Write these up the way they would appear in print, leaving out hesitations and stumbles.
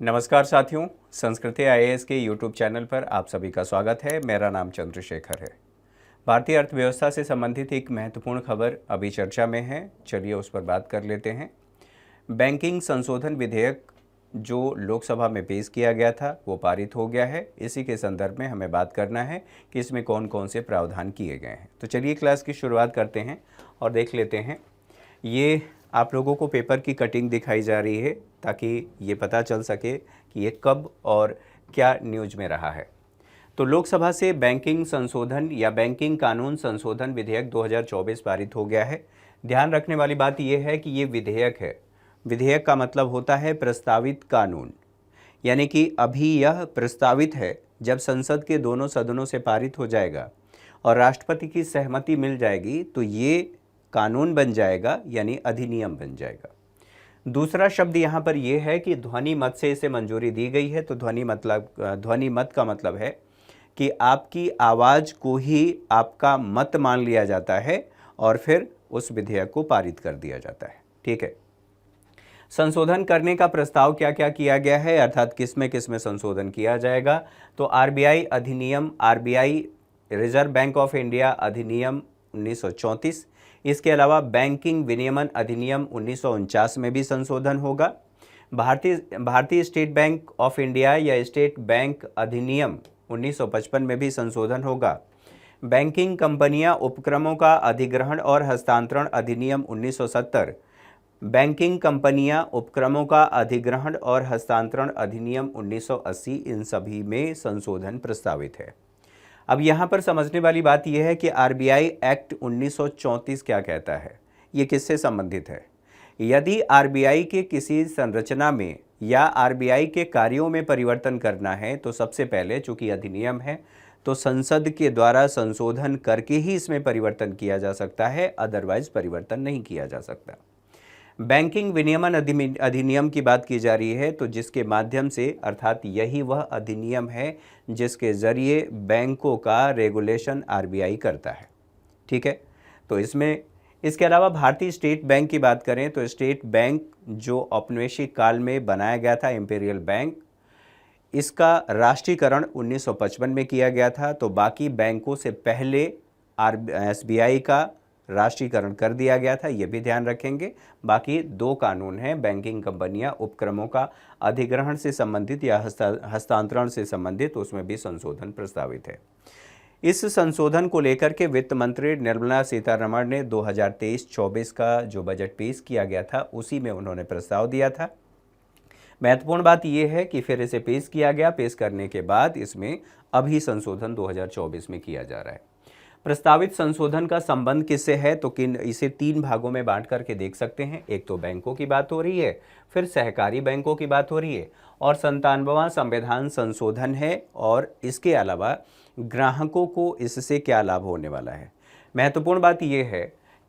नमस्कार साथियों, संस्कृति आईएएस के यूट्यूब चैनल पर आप सभी का स्वागत है। मेरा नाम चंद्रशेखर है। भारतीय अर्थव्यवस्था से संबंधित एक महत्वपूर्ण खबर अभी चर्चा में है, चलिए उस पर बात कर लेते हैं। बैंकिंग संशोधन विधेयक जो लोकसभा में पेश किया गया था वो पारित हो गया है। इसी के संदर्भ में हमें बात करना है कि इसमें कौन कौन से प्रावधान किए गए हैं। तो चलिए क्लास की शुरुआत करते हैं और देख लेते हैं। ये आप लोगों को पेपर की कटिंग दिखाई जा रही है ताकि ये पता चल सके कि ये कब और क्या न्यूज़ में रहा है। तो लोकसभा से बैंकिंग संशोधन या बैंकिंग कानून संशोधन विधेयक 2024 पारित हो गया है। ध्यान रखने वाली बात यह है कि ये विधेयक है। विधेयक का मतलब होता है प्रस्तावित कानून, यानी कि अभी यह प्रस्तावित है। जब संसद के दोनों सदनों से पारित हो जाएगा और राष्ट्रपति की सहमति मिल जाएगी तो ये कानून बन जाएगा, यानी अधिनियम बन जाएगा। दूसरा शब्द यहाँ पर यह है कि ध्वनि मत से इसे मंजूरी दी गई है। तो ध्वनि मत का मतलब है कि आपकी आवाज़ को ही आपका मत मान लिया जाता है और फिर उस विधेयक को पारित कर दिया जाता है। ठीक है। संशोधन करने का प्रस्ताव क्या क्या किया गया है, अर्थात किसमें किसमें संशोधन किया जाएगा। तो आरबीआई अधिनियम, RBI reserve bank of India अधिनियम 1934, इसके अलावा बैंकिंग विनियमन अधिनियम 1949 में भी संशोधन होगा। भारतीय स्टेट बैंक ऑफ इंडिया या स्टेट बैंक अधिनियम 1955 में भी संशोधन होगा। बैंकिंग कंपनियां उपक्रमों का अधिग्रहण और हस्तांतरण अधिनियम 1970, बैंकिंग कंपनियां उपक्रमों का अधिग्रहण और हस्तांतरण अधिनियम 1980, इन सभी में संशोधन प्रस्तावित है। अब यहाँ पर समझने वाली बात यह है कि आरबीआई एक्ट 1934 क्या कहता है, ये किससे संबंधित है। यदि आरबीआई के किसी संरचना में या आरबीआई के कार्यों में परिवर्तन करना है तो सबसे पहले, चूंकि अधिनियम है, तो संसद के द्वारा संशोधन करके ही इसमें परिवर्तन किया जा सकता है, अदरवाइज परिवर्तन नहीं किया जा सकता। बैंकिंग विनियमन अधिनियम की बात की जा रही है, तो जिसके माध्यम से, अर्थात यही वह अधिनियम है जिसके ज़रिए बैंकों का रेगुलेशन आरबीआई करता है। ठीक है। तो इसके अलावा भारतीय स्टेट बैंक की बात करें तो स्टेट बैंक जो औपनिवेशिक काल में बनाया गया था, इंपीरियल बैंक, इसका राष्ट्रीयकरण 1955 में किया गया था। तो बाकी बैंकों से पहले एसबीआई का राष्ट्रीयकरण कर दिया गया था, ये भी ध्यान रखेंगे। बाकी दो कानून हैं, बैंकिंग कंपनियां उपक्रमों का अधिग्रहण से संबंधित या हस्तांतरण से संबंधित, उसमें भी संशोधन प्रस्तावित है। इस संशोधन को लेकर के वित्त मंत्री निर्मला सीतारमण ने 2023-24 का जो बजट पेश किया गया था उसी में उन्होंने प्रस्ताव दिया था। महत्वपूर्ण बात यह है कि फिर इसे पेश किया गया, पेश करने के बाद इसमें अभी संशोधन 2024 में किया जा रहा है। प्रस्तावित संशोधन का संबंध किससे है, तो इसे 3 भागों में बांट करके देख सकते हैं। एक तो बैंकों की बात हो रही है, फिर सहकारी बैंकों की बात हो रही है, और 97वां संविधान संशोधन है। और इसके अलावा ग्राहकों को इससे क्या लाभ होने वाला है। महत्वपूर्ण बात यह है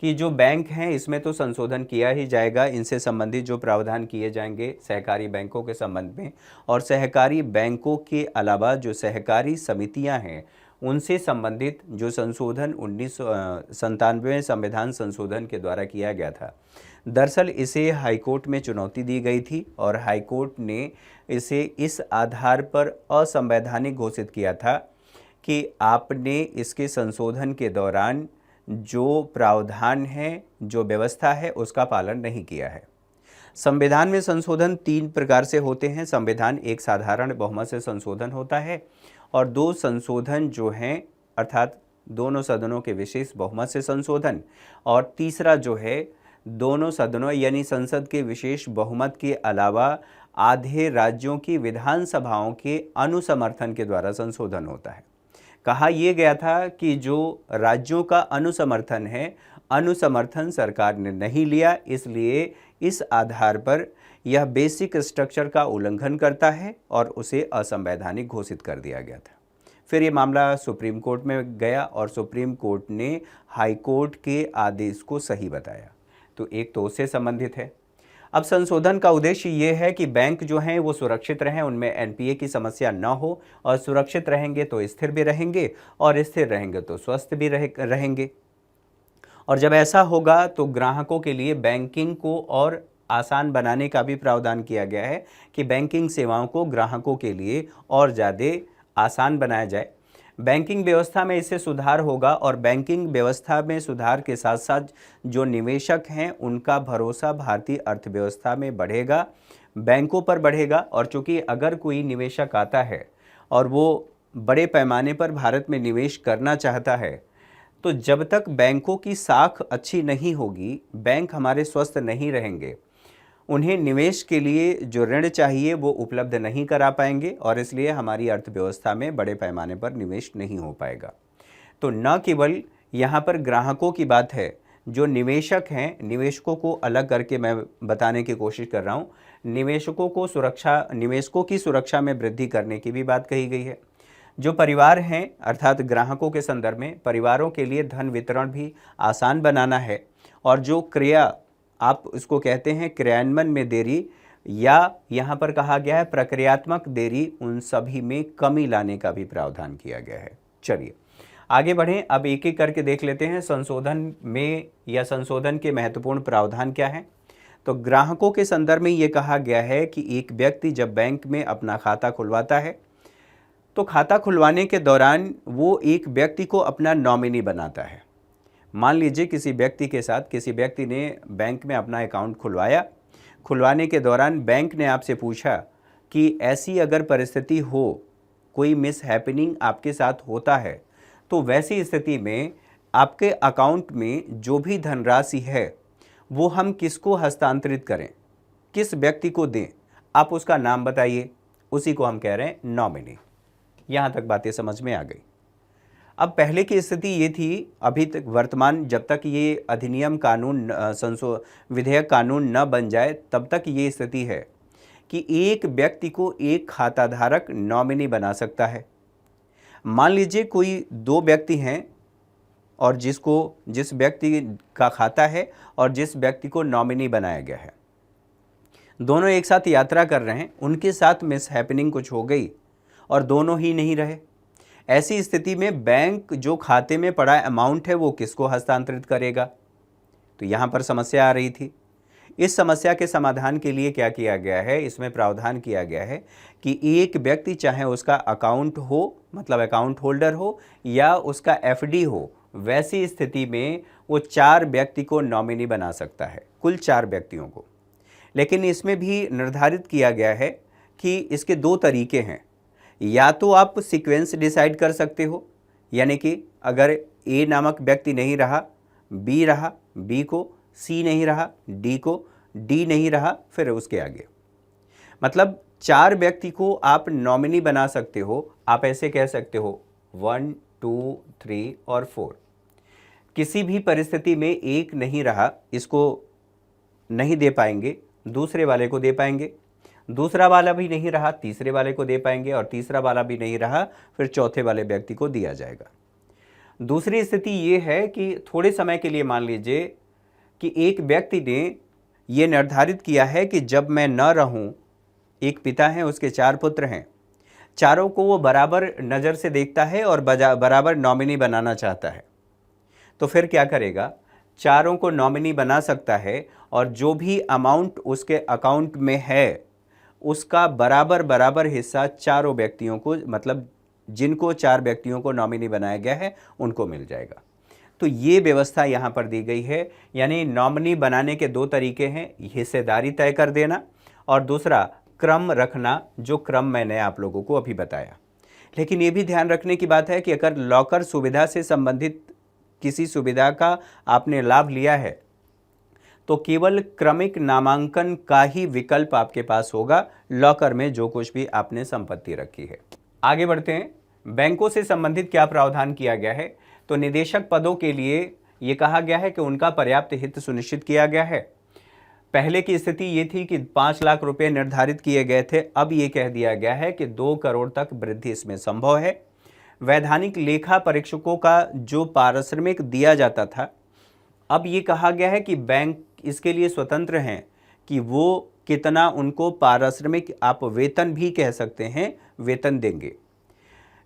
कि जो बैंक हैं इसमें तो संशोधन किया ही जाएगा, इनसे संबंधित जो प्रावधान किए जाएंगे सहकारी बैंकों के संबंध में, और सहकारी बैंकों के अलावा जो सहकारी समितियां हैं उनसे संबंधित जो संशोधन 1997 संविधान संशोधन के द्वारा किया गया था। दरअसल इसे हाईकोर्ट में चुनौती दी गई थी और हाईकोर्ट ने इसे इस आधार पर असंवैधानिक घोषित किया था कि आपने इसके संशोधन के दौरान जो प्रावधान है, जो व्यवस्था है, उसका पालन नहीं किया है। संविधान में संशोधन 3 प्रकार से होते हैं। संविधान एक साधारण बहुमत से संशोधन होता है, और 2 संशोधन जो हैं, अर्थात दोनों सदनों के विशेष बहुमत से संशोधन, और तीसरा जो है दोनों सदनों यानी संसद के विशेष बहुमत के अलावा आधे राज्यों की विधानसभाओं के अनुसमर्थन के द्वारा संशोधन होता है। कहा यह गया था कि जो राज्यों का अनुसमर्थन है, अनुसमर्थन सरकार ने नहीं लिया, इसलिए इस आधार पर यह बेसिक स्ट्रक्चर का उल्लंघन करता है और उसे असंवैधानिक घोषित कर दिया गया था। फिर ये मामला सुप्रीम कोर्ट में गया और सुप्रीम कोर्ट ने हाई कोर्ट के आदेश को सही बताया। तो एक तो उससे संबंधित है। अब संशोधन का उद्देश्य ये है कि बैंक जो हैं वो सुरक्षित रहें, उनमें एनपीए की समस्या न हो, और सुरक्षित रहेंगे तो स्थिर भी रहेंगे, और स्थिर रहेंगे तो स्वस्थ भी रहेंगे। और जब ऐसा होगा तो ग्राहकों के लिए बैंकिंग को और आसान बनाने का भी प्रावधान किया गया है कि बैंकिंग सेवाओं को ग्राहकों के लिए और ज़्यादा आसान बनाया जाए। बैंकिंग व्यवस्था में इससे सुधार होगा और बैंकिंग व्यवस्था में सुधार के साथ साथ जो निवेशक हैं उनका भरोसा भारतीय अर्थव्यवस्था में बढ़ेगा, बैंकों पर बढ़ेगा। और चूंकि अगर कोई निवेशक आता है और वो बड़े पैमाने पर भारत में निवेश करना चाहता है, तो जब तक बैंकों की साख अच्छी नहीं होगी, बैंक हमारे स्वस्थ नहीं रहेंगे, उन्हें निवेश के लिए जो ऋण चाहिए वो उपलब्ध नहीं करा पाएंगे और इसलिए हमारी अर्थव्यवस्था में बड़े पैमाने पर निवेश नहीं हो पाएगा। तो न केवल यहाँ पर ग्राहकों की बात है, जो निवेशक हैं, निवेशकों को अलग करके मैं बताने की कोशिश कर रहा हूँ। निवेशकों की सुरक्षा में वृद्धि करने की भी बात कही गई है। जो परिवार हैं अर्थात ग्राहकों के संदर्भ में परिवारों के लिए धन वितरण भी आसान बनाना है और जो क्रिया आप इसको कहते हैं क्रियान्वयन में देरी या यहाँ पर कहा गया है प्रक्रियात्मक देरी, उन सभी में कमी लाने का भी प्रावधान किया गया है। चलिए आगे बढ़ें, अब एक एक करके देख लेते हैं संशोधन में या संशोधन के महत्वपूर्ण प्रावधान क्या हैं। तो ग्राहकों के संदर्भ में ये कहा गया है कि एक व्यक्ति जब बैंक में अपना खाता खुलवाता है तो खाता खुलवाने के दौरान वो एक व्यक्ति को अपना नॉमिनी बनाता है। मान लीजिए किसी व्यक्ति ने बैंक में अपना अकाउंट खुलवाया, खुलवाने के दौरान बैंक ने आपसे पूछा कि ऐसी अगर परिस्थिति हो, कोई मिस हैपनिंग आपके साथ होता है, तो वैसी स्थिति में आपके अकाउंट में जो भी धनराशि है वो हम किसको हस्तांतरित करें, किस व्यक्ति को दें, आप उसका नाम बताइए, उसी को हम कह रहे हैं नॉमिनी। यहाँ तक बातें समझ में आ गई। अब पहले की स्थिति ये थी, अभी तक वर्तमान जब तक ये अधिनियम कानून विधेयक कानून न बन जाए तब तक ये स्थिति है कि एक व्यक्ति को एक खाताधारक नॉमिनी बना सकता है। मान लीजिए कोई दो व्यक्ति हैं और जिस व्यक्ति का खाता है और जिस व्यक्ति को नॉमिनी बनाया गया है, दोनों एक साथ यात्रा कर रहे हैं, उनके साथ मिस हैपनिंग कुछ हो गई और दोनों ही नहीं रहे। ऐसी स्थिति में बैंक जो खाते में पड़ा अमाउंट है वो किसको हस्तांतरित करेगा, तो यहाँ पर समस्या आ रही थी। इस समस्या के समाधान के लिए क्या किया गया है, इसमें प्रावधान किया गया है कि एक व्यक्ति चाहे उसका अकाउंट हो, मतलब अकाउंट होल्डर हो, या उसका एफडी हो, वैसी स्थिति में वो 4 व्यक्ति को नॉमिनी बना सकता है, कुल 4 व्यक्तियों को। लेकिन इसमें भी निर्धारित किया गया है कि इसके 2 तरीके हैं। या तो आप सीक्वेंस डिसाइड कर सकते हो, यानी कि अगर ए नामक व्यक्ति नहीं रहा, बी रहा, बी को सी नहीं रहा, डी को डी नहीं रहा, फिर उसके आगे, मतलब 4 व्यक्ति को आप नॉमिनी बना सकते हो। आप ऐसे कह सकते हो 1, 2, 3 और 4। किसी भी परिस्थिति में एक नहीं रहा, इसको नहीं दे पाएंगे, दूसरे वाले को दे पाएंगे, दूसरा वाला भी नहीं रहा, तीसरे वाले को दे पाएंगे, और तीसरा वाला भी नहीं रहा, फिर चौथे वाले व्यक्ति को दिया जाएगा। दूसरी स्थिति ये है कि थोड़े समय के लिए मान लीजिए कि एक व्यक्ति ने ये निर्धारित किया है कि जब मैं न रहूं, एक पिता है, उसके 4 पुत्र हैं, चारों को वो बराबर नज़र से देखता है और बराबर नॉमिनी बनाना चाहता है, तो फिर क्या करेगा, चारों को नॉमिनी बना सकता है और जो भी अमाउंट उसके अकाउंट में है उसका बराबर हिस्सा चारों व्यक्तियों को, मतलब जिनको 4 व्यक्तियों को नॉमिनी बनाया गया है उनको मिल जाएगा। तो ये व्यवस्था यहाँ पर दी गई है। यानी नॉमिनी बनाने के 2 तरीके हैं, हिस्सेदारी तय कर देना और दूसरा क्रम रखना, जो क्रम मैंने आप लोगों को अभी बताया। लेकिन ये भी ध्यान रखने की बात है कि अगर लॉकर सुविधा से संबंधित किसी सुविधा का आपने लाभ लिया है तो केवल क्रमिक नामांकन का ही विकल्प आपके पास होगा लॉकर में जो कुछ भी आपने संपत्ति रखी है। आगे बढ़ते हैं, बैंकों से संबंधित क्या प्रावधान किया गया है। तो निदेशक पदों के लिए ये कहा गया है कि उनका पर्याप्त हित सुनिश्चित किया गया है। पहले की स्थिति ये थी कि 5 लाख रुपए निर्धारित किए गए थे, अब ये कह दिया गया है कि 2 करोड़ तक वृद्धि इसमें संभव है। वैधानिक लेखा परीक्षकों का जो पारिश्रमिक दिया जाता था, अब ये कहा गया है कि बैंक इसके लिए स्वतंत्र हैं कि वो कितना उनको पारिश्रमिक, आप वेतन भी कह सकते हैं, वेतन देंगे।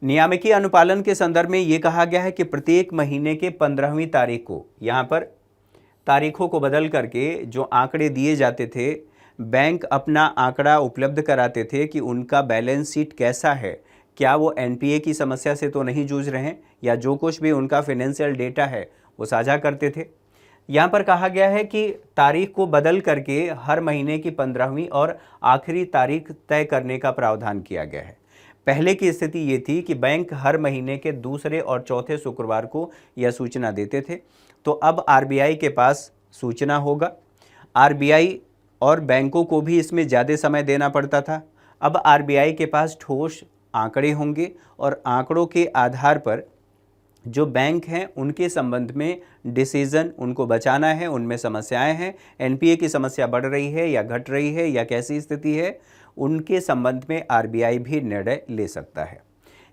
नियामकीय अनुपालन के संदर्भ में ये कहा गया है कि प्रत्येक महीने के 15वीं तारीख को, यहाँ पर तारीखों को बदल करके जो आंकड़े दिए जाते थे, बैंक अपना आंकड़ा उपलब्ध कराते थे कि उनका बैलेंस शीट कैसा है, क्या वो एनपीए की समस्या से तो नहीं जूझ रहे हैं, या जो कुछ भी उनका फाइनेंशियल डेटा है वो साझा करते थे। यहाँ पर कहा गया है कि तारीख को बदल करके हर महीने की 15वीं और आखिरी तारीख तय करने का प्रावधान किया गया है। पहले की स्थिति ये थी कि बैंक हर महीने के दूसरे और चौथे शुक्रवार को यह सूचना देते थे, तो अब आरबीआई के पास सूचना होगा। आरबीआई और बैंकों को भी इसमें ज़्यादा समय देना पड़ता था। अब आरबीआई के पास ठोस आंकड़े होंगे और आंकड़ों के आधार पर जो बैंक हैं उनके संबंध में डिसीज़न उनको बचाना है, उनमें समस्याएं हैं, एनपीए की समस्या बढ़ रही है या घट रही है या कैसी स्थिति है, उनके संबंध में आरबीआई भी निर्णय ले सकता है।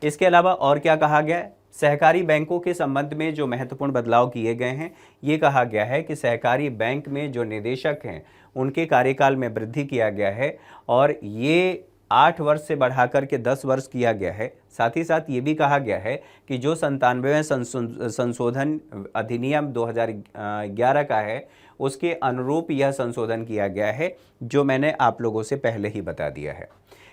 इसके अलावा और क्या कहा गया है? सहकारी बैंकों के संबंध में जो महत्वपूर्ण बदलाव किए गए हैं, ये कहा गया है कि सहकारी बैंक में जो निदेशक हैं उनके कार्यकाल में वृद्धि किया गया है और ये 8 वर्ष से बढ़ाकर के 10 वर्ष किया गया है। साथ ही साथ ये भी कहा गया है कि जो 97वें संशोधन अधिनियम 2011 का है उसके अनुरूप यह संशोधन किया गया है, जो मैंने आप लोगों से पहले ही बता दिया है।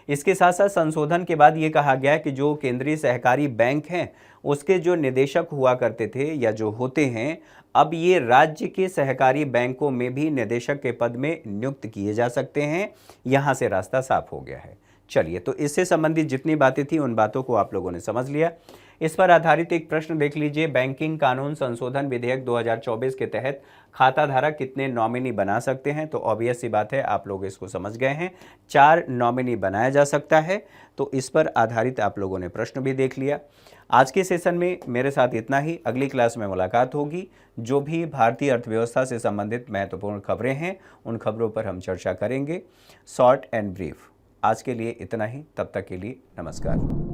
इसके साथ साथ संशोधन के बाद ये कहा गया कि जो केंद्रीय सहकारी बैंक हैं उसके जो निदेशक हुआ करते थे या जो होते हैं, अब ये राज्य के सहकारी बैंकों में भी निदेशक के पद में नियुक्त किए जा सकते हैं। यहाँ से रास्ता साफ हो गया है। चलिए, तो इससे संबंधित जितनी बातें थी उन बातों को आप लोगों ने समझ लिया। इस पर आधारित एक प्रश्न देख लीजिए। बैंकिंग कानून संशोधन विधेयक 2024 के तहत खाता धारक कितने नॉमिनी बना सकते हैं? तो ऑब्वियस सी बात है, आप लोग इसको समझ गए हैं, 4 नॉमिनी बनाया जा सकता है। तो इस पर आधारित आप लोगों ने प्रश्न भी देख लिया। आज के सेशन में मेरे साथ इतना ही। अगली क्लास में मुलाकात होगी। जो भी भारतीय अर्थव्यवस्था से संबंधित महत्वपूर्ण खबरें हैं उन खबरों पर हम चर्चा करेंगे, शॉर्ट एंड ब्रीफ। आज के लिए इतना ही। तब तक के लिए नमस्कार।